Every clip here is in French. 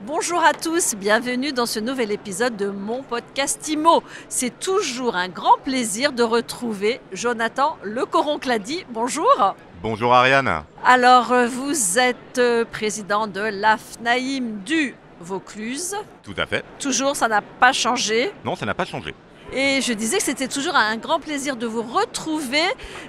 Bonjour à tous, bienvenue dans ce nouvel épisode de mon podcast IMO. C'est toujours un grand plaisir de retrouver Jonathan Lecoron-Clady. Bonjour. Bonjour Ariane. Alors, vous êtes président de l'AFNAIM du Vaucluse. Tout à fait. Toujours, ça n'a pas changé. Non, ça n'a pas changé. Et je disais que c'était toujours un grand plaisir de vous retrouver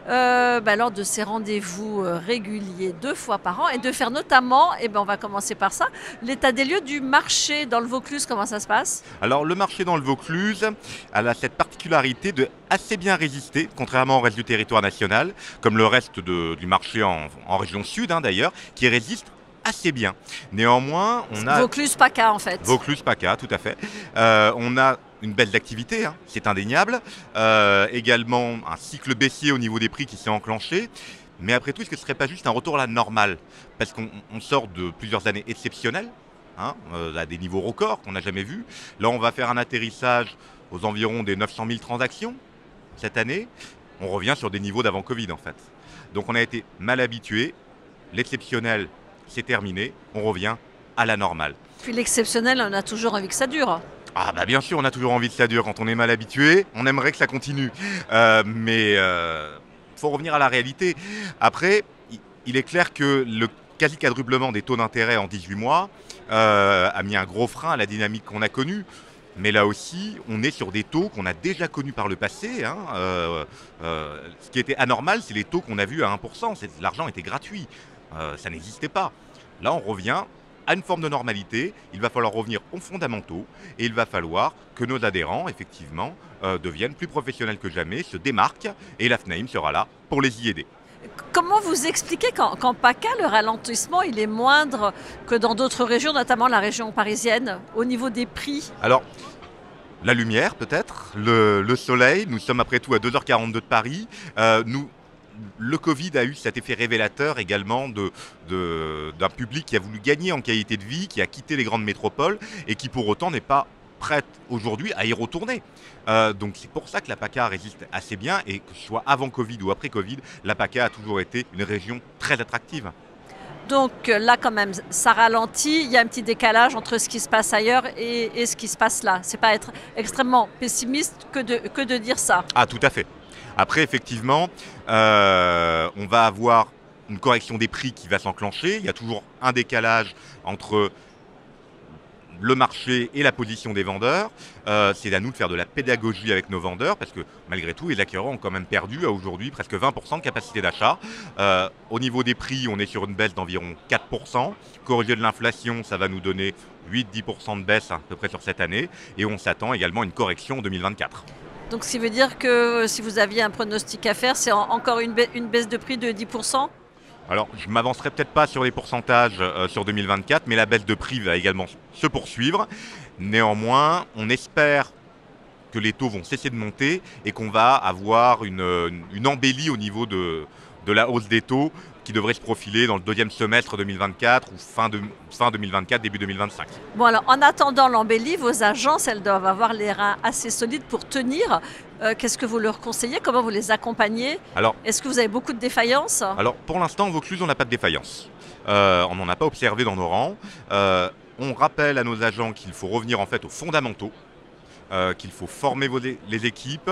lors de ces rendez-vous réguliers 2 fois par an et de faire notamment, on va commencer par ça, l'état des lieux du marché dans le Vaucluse. Comment ça se passe? Alors le marché dans le Vaucluse a cette particularité de assez bien résister, contrairement au reste du territoire national, comme le reste du marché en région sud d'ailleurs, qui résiste assez bien. Néanmoins, on a... Vaucluse-PACA en fait. Vaucluse-PACA, tout à fait. On a une baisse d'activité, c'est indéniable. Également un cycle baissier au niveau des prix qui s'est enclenché. Mais après tout, est-ce que ce ne serait pas juste un retour à la normale? Parce qu'on sort de plusieurs années exceptionnelles, à des niveaux records qu'on n'a jamais vus. Là, on va faire un atterrissage aux environs des 900 000 transactions cette année. On revient sur des niveaux d'avant Covid en fait. Donc on a été mal habitué. L'exceptionnel, c'est terminé. On revient à la normale. Puis l'exceptionnel, on a toujours envie que ça dure. Ah bah bien sûr, on a toujours envie que ça dure. Quand on est mal habitué, on aimerait que ça continue. Mais faut revenir à la réalité. Après, il est clair que le quasi-quadruplement des taux d'intérêt en 18 mois a mis un gros frein à la dynamique qu'on a connue. Mais là aussi, on est sur des taux qu'on a déjà connus par le passé. Ce qui était anormal, c'est les taux qu'on a vus à 1%. L'argent était gratuit. Ça n'existait pas. Là, on revient à une forme de normalité. Il va falloir revenir aux fondamentaux et il va falloir que nos adhérents, effectivement, deviennent plus professionnels que jamais, se démarquent et l'AFNAIM sera là pour les y aider. Comment vous expliquez qu'en PACA, le ralentissement il est moindre que dans d'autres régions, notamment la région parisienne, au niveau des prix? Alors, la lumière peut-être, le soleil, nous sommes après tout à 2h42 de Paris. Le Covid a eu cet effet révélateur également d'un public qui a voulu gagner en qualité de vie, qui a quitté les grandes métropoles et qui pour autant n'est pas prête aujourd'hui à y retourner. Donc c'est pour ça que la PACA résiste assez bien et que ce soit avant Covid ou après Covid, la PACA a toujours été une région très attractive. Donc là quand même, ça ralentit, il y a un petit décalage entre ce qui se passe ailleurs et ce qui se passe là. C'est pas être extrêmement pessimiste que de dire ça. Ah tout à fait. Après, effectivement, on va avoir une correction des prix qui va s'enclencher. Il y a toujours un décalage entre le marché et la position des vendeurs. C'est à nous de faire de la pédagogie avec nos vendeurs parce que malgré tout, les acquéreurs ont quand même perdu à aujourd'hui presque 20% de capacité d'achat. Au niveau des prix, on est sur une baisse d'environ 4%. Corrigé de l'inflation, ça va nous donner 8-10% de baisse à peu près sur cette année. Et on s'attend également à une correction en 2024. Donc, ce qui veut dire que si vous aviez un pronostic à faire, c'est encore une baisse de prix de 10%? Alors, je ne m'avancerai peut-être pas sur les pourcentages sur 2024, mais la baisse de prix va également se poursuivre. Néanmoins, on espère que les taux vont cesser de monter et qu'on va avoir une embellie au niveau de la hausse des taux qui devrait se profiler dans le deuxième semestre 2024 ou fin 2024, début 2025. Bon alors, en attendant l'embellie, vos agences, elles doivent avoir les reins assez solides pour tenir. Qu'est-ce que vous leur conseillez? Comment vous les accompagnez? Est-ce que vous avez beaucoup de défaillances? Alors, pour l'instant, au Vaucluse, on n'a pas de défaillance. On n'en a pas observé dans nos rangs. On rappelle à nos agents qu'il faut revenir en fait aux fondamentaux. Qu'il faut former les équipes,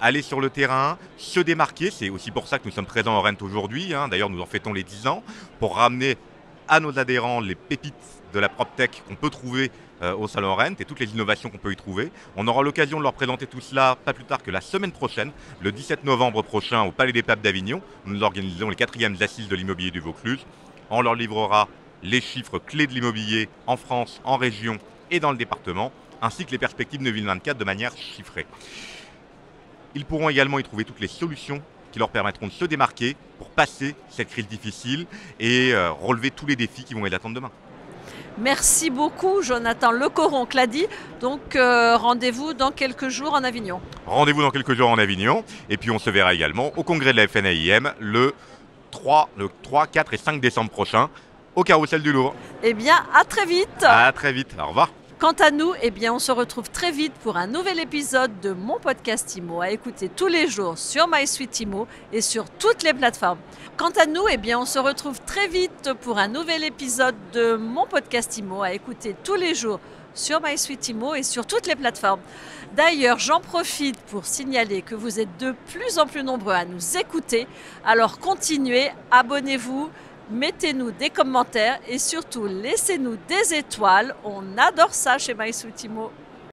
aller sur le terrain, se démarquer. C'est aussi pour ça que nous sommes présents au Rent aujourd'hui. D'ailleurs, nous en fêtons les 10 ans pour ramener à nos adhérents les pépites de la PropTech qu'on peut trouver au Salon Rent et toutes les innovations qu'on peut y trouver. On aura l'occasion de leur présenter tout cela pas plus tard que la semaine prochaine, le 17 novembre prochain au Palais des Papes d'Avignon. Nous organisons les 4e assises de l'immobilier du Vaucluse. On leur livrera les chiffres clés de l'immobilier en France, en région et dans le département, ainsi que les perspectives 2024 de manière chiffrée. Ils pourront également y trouver toutes les solutions qui leur permettront de se démarquer pour passer cette crise difficile et relever tous les défis qui vont les attendre demain. Merci beaucoup Jonathan Lecoron-Clady. Donc rendez-vous dans quelques jours en Avignon. Rendez-vous dans quelques jours en Avignon et puis on se verra également au congrès de la FNAIM le 3, 4 et 5 décembre prochain au Carrousel du Louvre. Eh bien, à très vite. À très vite, au revoir. Quant à nous, eh bien, on se retrouve très vite pour un nouvel épisode de mon podcast IMO à écouter tous les jours sur MySuite IMO et sur toutes les plateformes. Quant à nous, eh bien, on se retrouve très vite pour un nouvel épisode de mon podcast IMO à écouter tous les jours sur MySuite IMO et sur toutes les plateformes. D'ailleurs, j'en profite pour signaler que vous êtes de plus en plus nombreux à nous écouter. Alors continuez, abonnez-vous, mettez-nous des commentaires et surtout laissez-nous des étoiles. On adore ça chez MySuite IMO.